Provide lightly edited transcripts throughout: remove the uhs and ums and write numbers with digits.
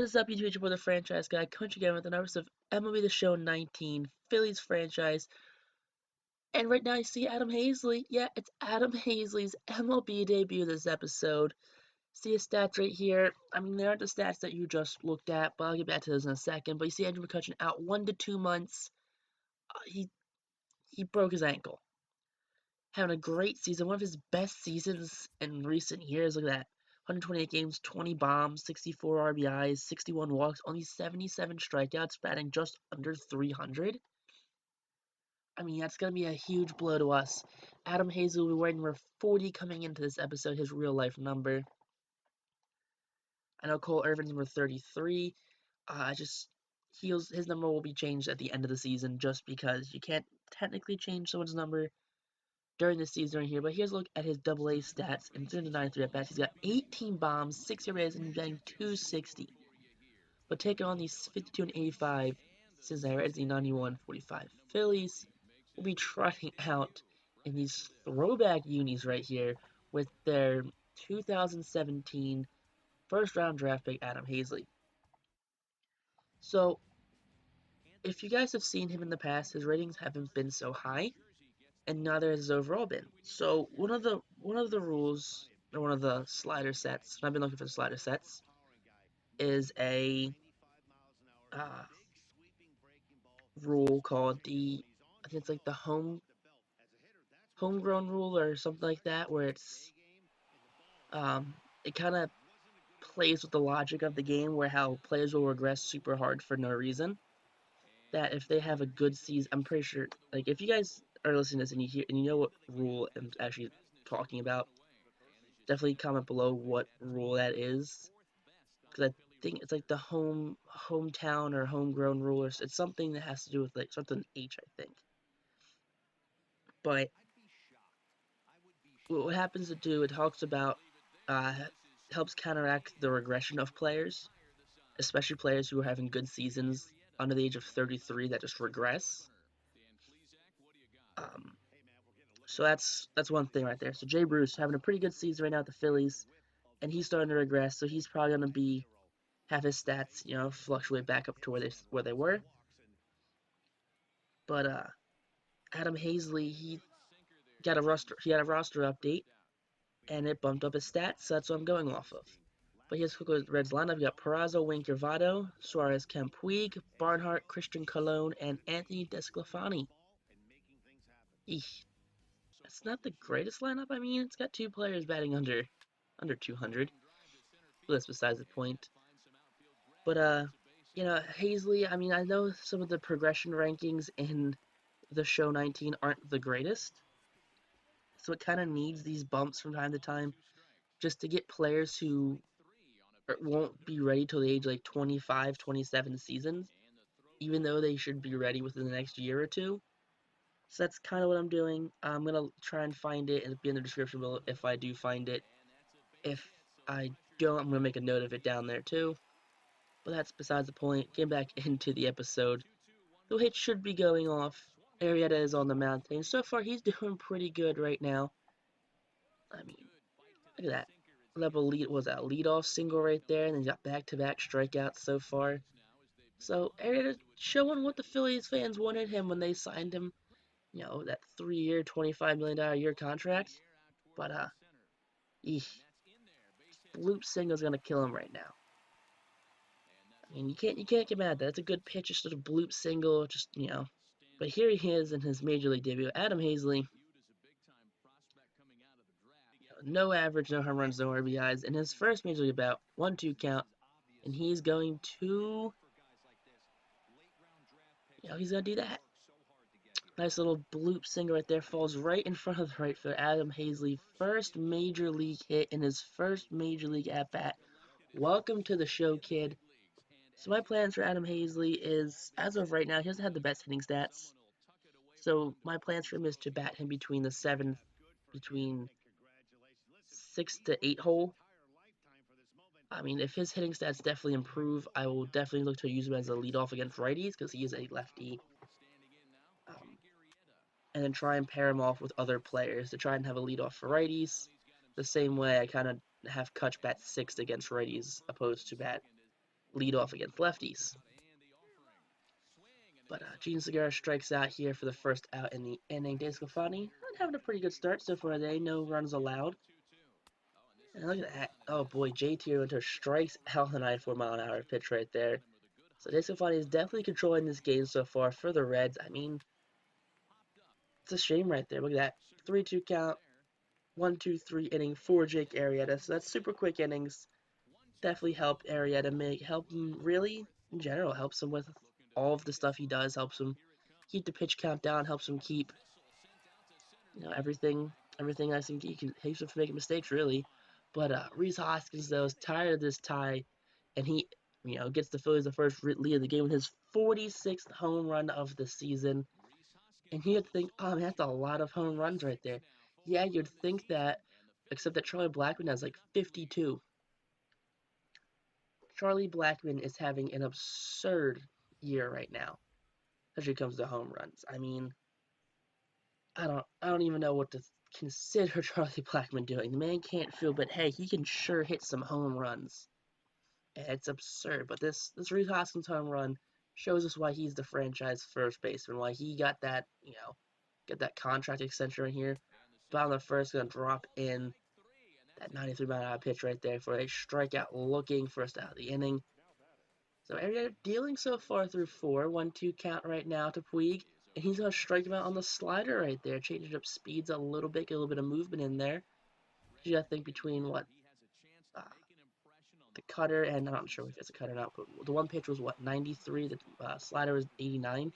is up, YouTube for the franchise guy, Cutch again with an episode of MLB The Show 19, Phillies franchise. And right now you see Adam Haseley. Yeah, it's Adam Haseley's MLB debut this episode. See his stats right here. I mean, they aren't the stats that you just looked at, but I'll get back to those in a second. But you see Andrew Mccutchen out 1 to 2 months. He broke his ankle. Having a great season, one of his best seasons in recent years. Look at that. 128 games, 20 bombs, 64 RBIs, 61 walks, only 77 strikeouts, batting just under 300. I mean, that's going to be a huge blow to us. Adam Haseley will be wearing number 40 coming into this episode, his real-life number. I know Cole Irvin's number 33. His number will be changed at the end of the season just because you can't technically change someone's number during the season right here, but here's a look at his AA stats in 393 at-bats. He's got 18 bombs, 6 RBIs, and he's batting 260. But taking on these 52 and 85 Cincinnati Reds, the 91-45 Phillies, will be trotting out in these throwback unis right here with their 2017 first-round draft pick, Adam Haseley. So, if you guys have seen him in the past, his ratings haven't been so high, and neither has his overall been. So one of the rules, or one of the slider sets, and I've been looking for the slider sets, is a rule called I think it's like the homegrown rule or something like that, where it kind of plays with the logic of the game, where how players will regress super hard for no reason. That if they have a good season, I'm pretty sure, like if you guys are listening to this and you know what rule I'm actually talking about, definitely comment below what rule that is, because I think it's like the hometown or homegrown rule, or it's something that has to do with like something H, I think. But what happens to do, it talks about helps counteract the regression of players, especially players who are having good seasons under the age of 33 that just regress. So that's one thing right there. So Jay Bruce having a pretty good season right now at the Phillies, and he's starting to regress, so he's probably going to have his stats, fluctuate back up to where they were. But Adam Haseley, he had a roster update, and it bumped up his stats, so that's what I'm going off of. But here's quickly the Reds lineup. You got Peraza, Winker, Votto, Suarez, Kemp, Puig, Barnhart, Christian Colon, and Anthony DeSclafani. Eesh. It's not the greatest lineup. I mean, it's got 2 players batting under 200. But that's besides the point. But Haseley, I mean, I know some of the progression rankings in the show 19 aren't the greatest, so it kind of needs these bumps from time to time just to get players who won't be ready till the age like 25, 27 seasons, even though they should be ready within the next year or two. So that's kind of what I'm doing. I'm going to try and find it, and it'll be in the description below if I do find it. If I don't, I'm going to make a note of it down there too. But that's besides the point. Getting back into the episode. The hit should be going off. Arrieta is on the mound today, and so far he's doing pretty good right now. I mean, look at that. Leadoff single right there, and then he's got back-to-back strikeouts so far. So Arrieta showing what the Phillies fans wanted him when they signed him, that 3-year, $25 million a year contract. But bloop single's gonna kill him right now. I mean, you can't get mad at that. That's a good pitch, just a bloop single, But here he is in his major league debut, Adam Haseley. No average, no home runs, no RBIs. In his first major league bout, 1-2 count, and he's going to, he's gonna do that. Nice little bloop single right there, falls right in front of the right field. Adam Haseley, first major league hit in his first major league at bat. Welcome to the show, kid. So my plans for Adam Haseley is, as of right now, he doesn't have the best hitting stats. So my plans for him is to bat him between 6 to 8 hole. I mean, if his hitting stats definitely improve, I will definitely look to use him as a leadoff against righties because he is a lefty. And then try and pair him off with other players to try and have a leadoff for righties. The same way I kind of have Cutch bat 6th against righties opposed to bat lead off against lefties. But Gene Segura strikes out here for the first out in the inning. DeSclafani having a pretty good start so far today. No runs allowed. And look at that. Oh boy, JT Winter strikes out the 94-mile-an-hour pitch right there. So DeSclafani is definitely controlling this game so far for the Reds. I mean, it's a shame right there. Look at that. 3-2 count. 1-2-3 inning for Jake Arrieta. So that's super quick innings. Definitely help Arrieta help him really in general, helps him with all of the stuff he does, helps him keep the pitch count down, helps him keep everything I think he can helps him from making mistakes really. But Rhys Hoskins though is tired of this tie, and he gets the Phillies the first lead of the game with his 46th home run of the season. And you'd think, oh man, that's a lot of home runs right there. Yeah, you'd think that, except that Charlie Blackmon has like 52. Charlie Blackmon is having an absurd year right now, as it comes to home runs. I mean, I don't even know what to consider Charlie Blackmon doing. The man can't field, but hey, he can sure hit some home runs. And it's absurd. But this Reese Hoskins home run shows us why he's the franchise first baseman, why he got that get that contract extension right here. Bottom of the first, gonna drop in that 93-mile-an-hour pitch right there for a strikeout looking first out of the inning. So Arrieta dealing so far through 4, 1-2 count right now to Puig, and he's gonna strike him out on the slider right there, changing up speeds a little bit, get a little bit of movement in there. You gotta think between what uh, the cutter and I'm not sure if it's a cutter or not, but the one pitch was what 93, the slider was 89.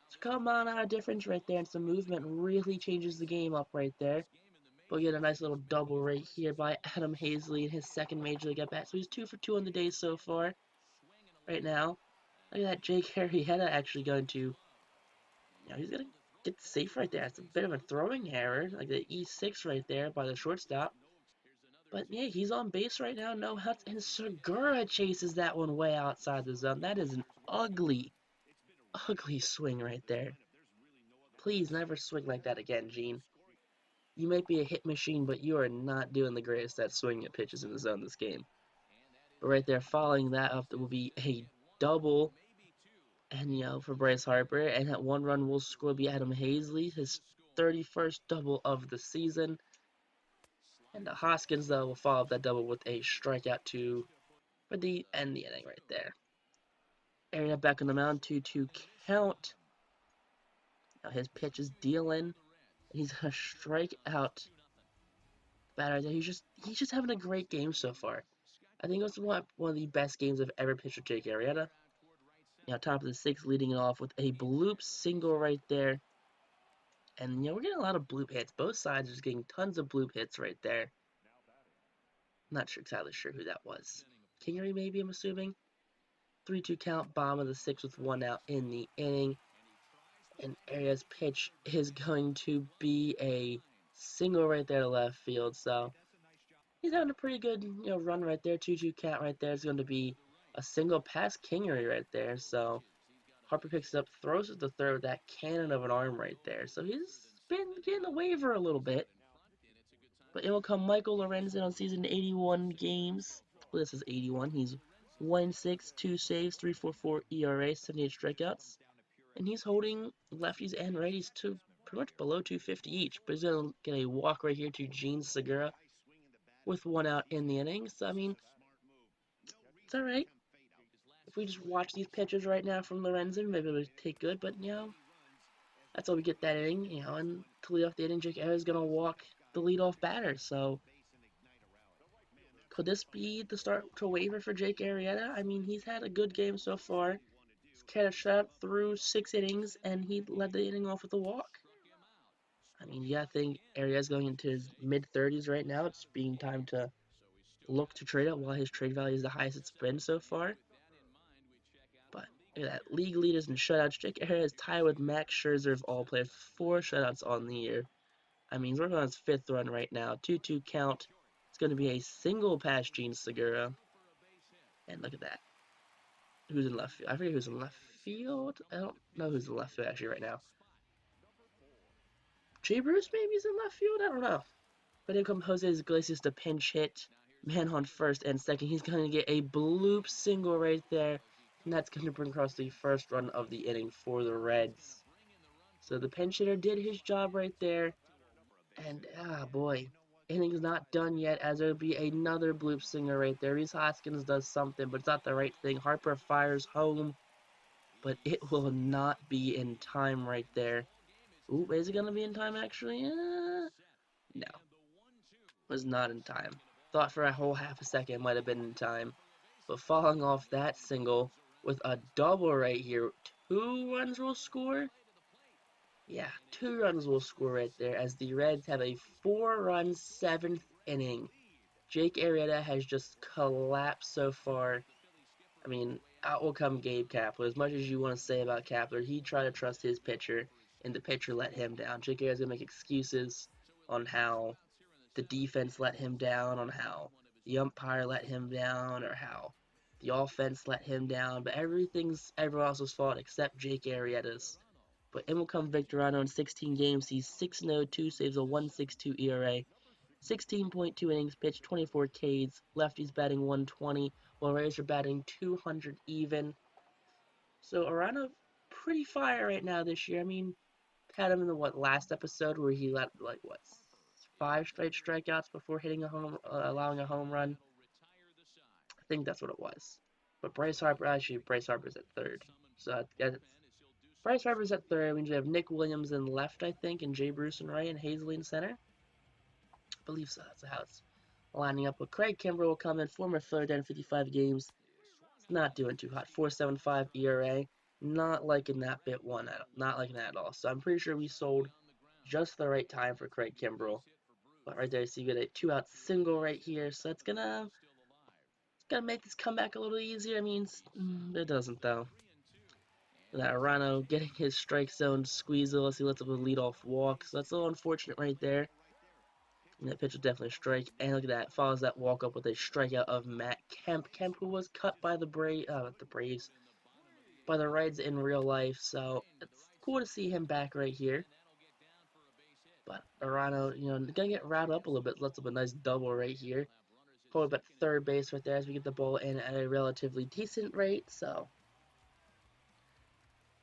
So come on out of difference right there, and some movement really changes the game up right there. But we get a nice little double right here by Adam Haseley in his second major league at bat. So he's 2 for 2 on the day so far right now. Look at that, Jake Arrieta actually going to, he's going to get safe right there. It's a bit of a throwing error, like the E6 right there by the shortstop. But yeah, he's on base right now, no outs, and Segura chases that one way outside the zone. That is an ugly, ugly swing right there. Please never swing like that again, Gene. You might be a hit machine, but you are not doing the greatest at swinging at pitches in the zone this game. But right there, following that up, there will be a double, and for Bryce Harper, and that one run will score be Adam Haseley, his 31st double of the season. And Hoskins though will follow up that double with a strikeout for the end the inning right there. Arrieta back on the mound, 2-2 count. Now his pitch is dealing, and he's gonna strike out the batter there. He's just having a great game so far. I think it was one of the best games I've ever pitched with Jake Arrieta. Top of the 6th, leading it off with a bloop single right there. And we're getting a lot of bloop hits. Both sides are just getting tons of bloop hits right there. Not exactly sure who that was. Kingery maybe, I'm assuming. 3-2 count, bottom of the 6th with 1 out in the inning. And Arrieta's pitch is going to be a single right there to left field. So he's having a pretty good run right there. 2-2 count right there is going to be a single past Kingery right there. So Harper picks it up, throws it to third with that cannon of an arm right there. So he's been getting a waiver a little bit. But it will come Michael Lorenzen on season 81 games. Well, this is 81. He's 1-6, 2 saves, 3.44 ERA, 78 strikeouts. And he's holding lefties and righties to pretty much below 250 each. But he's going to get a walk right here to Gene Segura with 1 out in the inning. So, I mean, it's alright. If we just watch these pitches right now from Lorenzen, maybe it'll take good. But, that's how we get that inning. And to lead off the inning, Jake Arrieta is going to walk the leadoff batter. So, could this be the start to waiver for Jake Arrieta? I mean, he's had a good game so far. He's had a shot through 6 innings, and he led the inning off with a walk. I mean, I think Arrieta's going into his mid-30s right now. It's being time to look to trade out while his trade value is the highest it's been so far. But look at that. League leaders in shutouts. Jake Arrieta is tied with Max Scherzer of all players. 4 shutouts on the year. I mean, he's working on his 5th run right now. 2-2 count. It's going to be a single past Gene Segura. And look at that. Who's in left field? I forget who's in left field. I don't know who's in left field actually right now. Jay Bruce maybe is in left field? I don't know. But in comes Jose Iglesias to pinch hit. Man on first and second. He's going to get a bloop single right there. And that's going to bring across the first run of the inning for the Reds. So the pinch hitter did his job right there. And, boy, inning's not done yet as there'll be another bloop singer right there. Reese Hoskins does something, but it's not the right thing. Harper fires home, but it will not be in time right there. Ooh, is it going to be in time, actually? No, was not in time. Thought for a whole half a second it might have been in time. But falling off that single with a double right here, 2 runs will score? Yeah, 2 runs will score right there as the Reds have a 4-run 7th inning. Jake Arrieta has just collapsed so far. I mean, out will come Gabe Kapler. As much as you want to say about Kapler, he tried to trust his pitcher, and the pitcher let him down. Jake Arrieta's going to make excuses on how the defense let him down, on how the umpire let him down, or how the offense let him down. But everything's everyone else's fault except Jake Arrieta's. But in will come Victor Victorino in 16 games. He's 6-0, 2 saves, a 1.62 ERA. 16.2 innings pitched, 24 Ks. Lefties batting 120, while Rays are batting 200 even. So Arano pretty fire right now this year. I mean, had him in the last episode where he let 5 straight strikeouts before hitting allowing a home run. I think that's what it was. But Bryce Harper's at third. So Bryce Harper's at third. We have Nick Williams in left, I think, and Jay Bruce in right, and Haseley in center. I believe so. That's how it's lining up. But Craig Kimbrell will come in, former third in 55 games. It's not doing too hot. 4.75 ERA. Not liking that bit one. Not liking that at all. So I'm pretty sure we sold just the right time for Craig Kimbrell. But right there, so you get a 2-out single right here. So it's gonna make this comeback a little easier. I mean, it doesn't though. That Arano getting his strike zone squeezle as he lets up a leadoff walk. So that's a little unfortunate right there. And that pitch will definitely strike. And look at that. Follows that walk up with a strikeout of Matt Kemp. Kemp, who was cut by the Braves, by the Reds in real life. So it's cool to see him back right here. But Arano, gonna get riled up a little bit. Lets up a nice double right here. Pull up at third base right there as we get the ball in at a relatively decent rate. So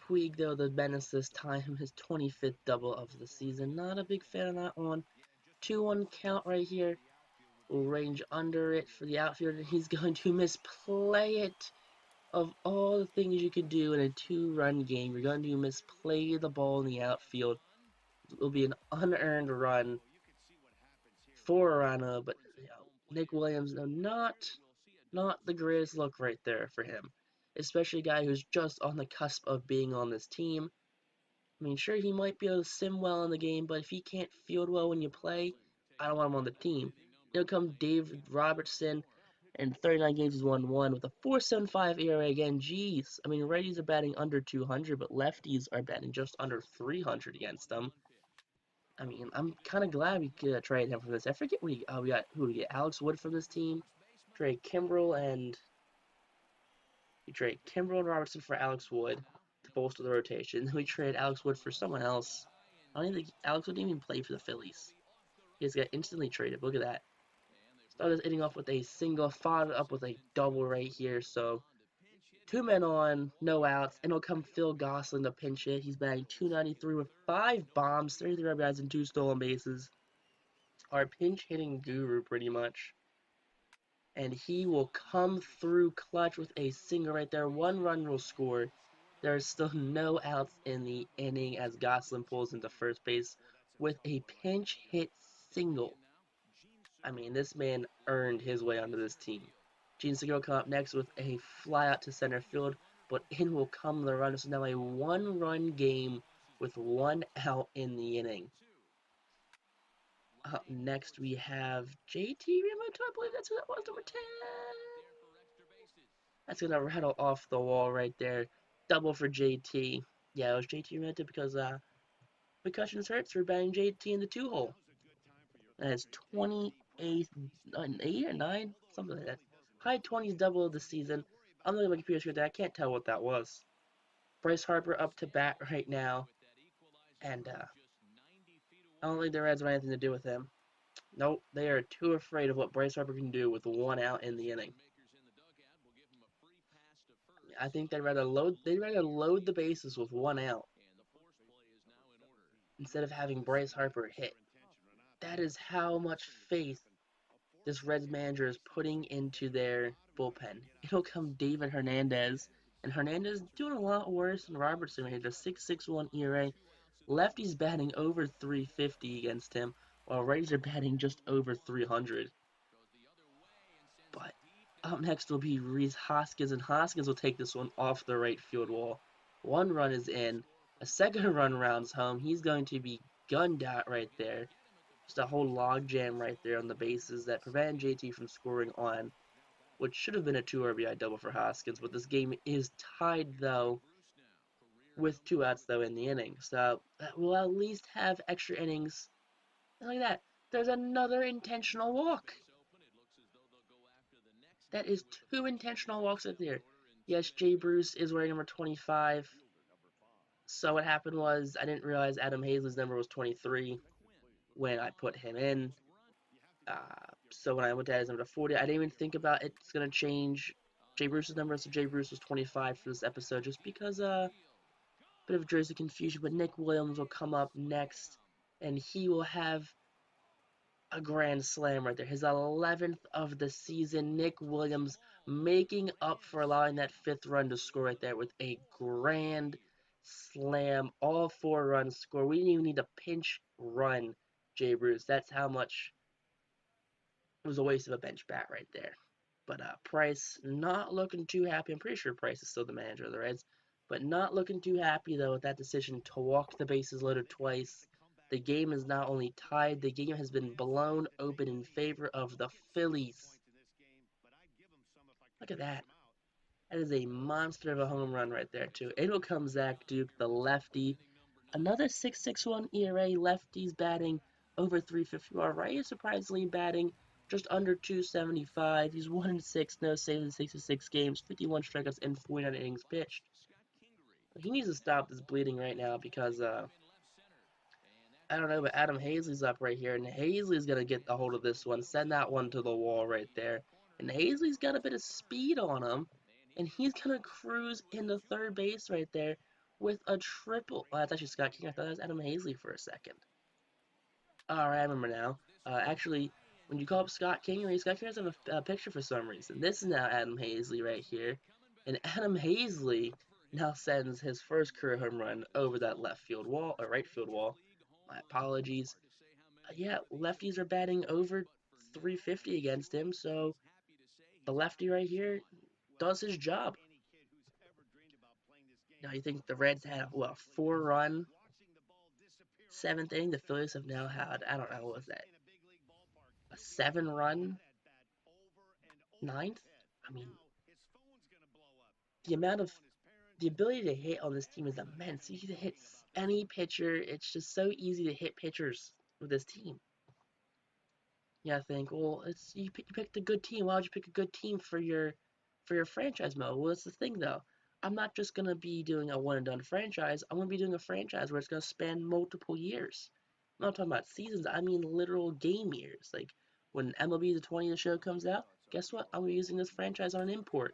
Puig, though, the menace this time, his 25th double of the season. Not a big fan of that one. 2-1 count right here. Will range under it for the outfielder. He's going to misplay it. Of all the things you could do in a 2-run game, you're going to misplay the ball in the outfield. It will be an unearned run for Arano, but Nick Williams, no, not the greatest look right there for him. Especially a guy who's just on the cusp of being on this team. I mean, sure, he might be able to sim well in the game, but if he can't field well when you play, I don't want him on the team. Here come David Robertson, and 39 games he's won 1 with a 4.75 ERA again. Jeez, I mean, righties are batting under 200, but lefties are batting just under 300 against them. I mean, I'm kind of glad we could trade him for this. I forget we got who we get. Alex Wood from this team. Trade Kimbrel and We trade Kimbrel and Robertson for Alex Wood to bolster the rotation. Then we trade Alex Wood for someone else. I don't even think Alex Wood didn't even play for the Phillies. He just got instantly traded. Look at that. Started hitting off with a single, followed up with a double right here. So 2 men on, no outs, and it'll come Phil Gosselin to pinch hit. He's batting 293 with 5 bombs, 33 RBIs, and 2 stolen bases. Our pinch hitting guru, pretty much. And he will come through clutch with a single right there. 1 run will score. There are still no outs in the inning as Gosselin pulls into first base with a pinch hit single. I mean, this man earned his way onto this team. Gene Segura will come up next with a fly out to center field, but in will come the run. So now a 1-run game with 1 out in the inning. Up next, we have JT Realmuto. I believe that's who that was, number 10. That's going to rattle off the wall right there. Double for JT. Yeah, it was JT Realmuto because Mccutchen's hurt, so we're batting JT in the 2-hole. And it's 28th, 8 or 9, something like that. High 20s double of the season. I'm looking at my computer screen. I can't tell what that was. Bryce Harper up to bat right now. And I don't think the Reds have anything to do with him. Nope, they are too afraid of what Bryce Harper can do with one out in the inning. I think they'd rather load the bases with one out instead of having Bryce Harper hit. That is how much faith this Reds manager is putting into their bullpen. It'll come David Hernandez, and Hernandez doing a lot worse than Robertson right here. Just 6.61 ERA. Lefties batting over 350 against him, while righties are batting just over 300. But up next will be Rhys Hoskins, and Hoskins will take this one off the right field wall. One run is in. A second run rounds home. He's going to be gunned out right there. Just a whole log jam right there on the bases that prevented JT from scoring on which should have been a 2 RBI double for Hoskins, but this game is tied though with 2 outs though in the inning. So we'll at least have extra innings. And like that. There's another intentional walk. That is 2 intentional walks up there. Yes, Jay Bruce is wearing number 25. So what happened was I didn't realize Adam Haseley's number was 23 when I put him in. So when I went to add his number to 40, I didn't even think about it's gonna change Jay Bruce's number. So Jay Bruce was 25 for this episode, just because bit of jersey confusion. But Nick Williams will come up next, and he will have a grand slam right there. His 11th of the season. Nick Williams making up for allowing that fifth run to score right there with a grand slam. All 4 runs score. We didn't even need a pinch run, Jay Bruce. That's how much it was a waste of a bench bat right there. But Price not looking too happy. I'm pretty sure Price is still the manager of the Reds, but not looking too happy though with that decision to walk the bases loaded twice. The game is not only tied, the game has been blown open in favor of the Phillies. Look at that. That is a monster of a home run right there too. In will come Zach Duke, the lefty. Another 6.61 ERA. Lefties batting over 350. While right is surprisingly batting just under 275. He's 1-6, no saves in 66 games, 51 strikeouts, and 49 innings pitched. He needs to stop this bleeding right now because I don't know, but Adam Haseley's up right here, and Haseley's gonna get a hold of this one, send that one to the wall right there. And Haseley's got a bit of speed on him, and he's gonna cruise into third base right there with a triple. Oh, that's actually Scott King. I thought that was Adam Haseley for a second. Alright, I remember now. Actually, when you call up Scott Kingery, Scott Kingery has a picture for some reason. This is now Adam Haseley right here. And Adam Haseley now sends his first career home run over that left field wall, or right field wall. My apologies. Yeah, lefties are batting over 350 against him, so the lefty right here does his job. Now you think the Reds had, what, a 4-run 7th inning? The Phillies have now had, I don't know, what was that? A 7-run 9th? I mean, the amount of the ability to hit on this team is immense. You can hit any pitcher. It's just so easy to hit pitchers with this team. Yeah, I think, well, you picked a good team. Why would you pick a good team for your franchise mode? Well, that's the thing though. I'm not just gonna be doing a one and done franchise. I'm gonna be doing a franchise where it's gonna span multiple years. I'm not talking about seasons. I mean literal game years. Like when MLB The 20 the show comes out, guess what? I'm gonna be using this franchise on an import.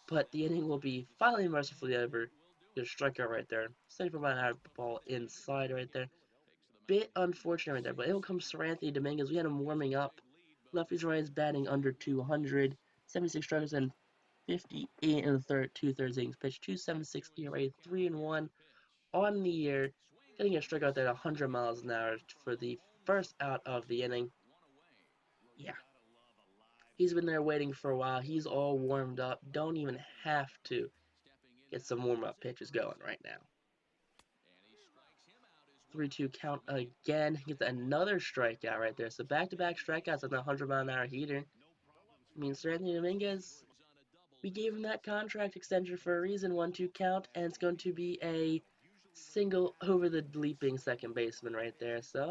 But the inning will be finally mercifully over. Good strikeout right there. 74-mile-an-hour ball inside right there. Bit unfortunate right there, but it will come Sir Anthony Dominguez. We had him warming up. Lefties rights batting under 200. 76 strikeouts and 58 in the third, 2/3 innings pitched. 2.76 ERA, 3-1 on the year. Getting a strikeout there at 100 miles an hour for the first out of the inning. Yeah. He's been there waiting for a while. He's all warmed up. Don't even have to get some warm-up pitches going right now. 3-2 count again. Gets another strikeout right there. So back-to-back strikeouts on the 100-mile-an-hour heater. I mean, Sir Anthony Dominguez, we gave him that contract extension for a reason. 1-2 count, and it's going to be a single over the leaping second baseman right there. So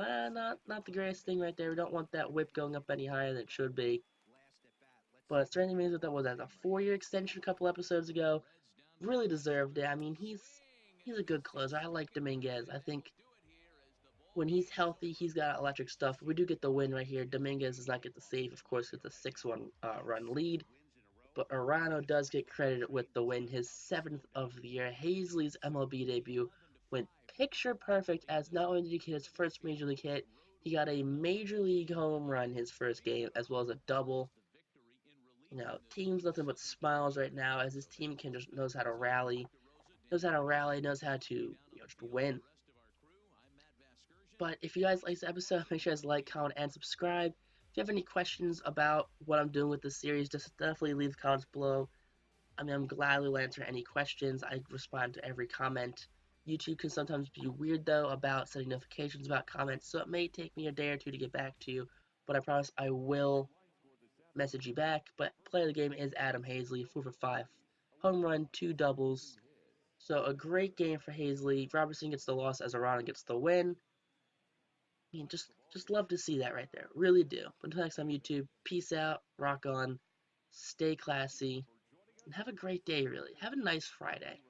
not the greatest thing right there. We don't want that whip going up any higher than it should be. But Sir Anthony Dominguez, that was a 4-year extension a couple episodes ago. Really deserved it. I mean, he's a good closer. I like Dominguez. I think when he's healthy, he's got electric stuff. We do get the win right here. Dominguez does not get the save, of course, with a 6-1 run lead. But Arano does get credited with the win, his 7th of the year. Haseley's MLB debut went picture perfect, as not only did he get his first major league hit, he got a major league home run his first game, as well as a double. Team's nothing but smiles right now, as his team can just knows how to rally, knows how to just win. But if you guys like this episode, make sure you guys like, comment, and subscribe. If you have any questions about what I'm doing with this series, just definitely leave comments below. I'm gladly will answer any questions. I respond to every comment. YouTube can sometimes be weird, though, about setting notifications about comments, so it may take me a day or two to get back to you, but I promise I will message you back. But player of the game is Adam Haseley, 4 for 5. Home run, 2 doubles. So a great game for Haseley. Robertson gets the loss as Arana gets the win. Just love to see that right there. Really do. But until next time, YouTube, peace out, rock on, stay classy, and have a great day, really. Have a nice Friday.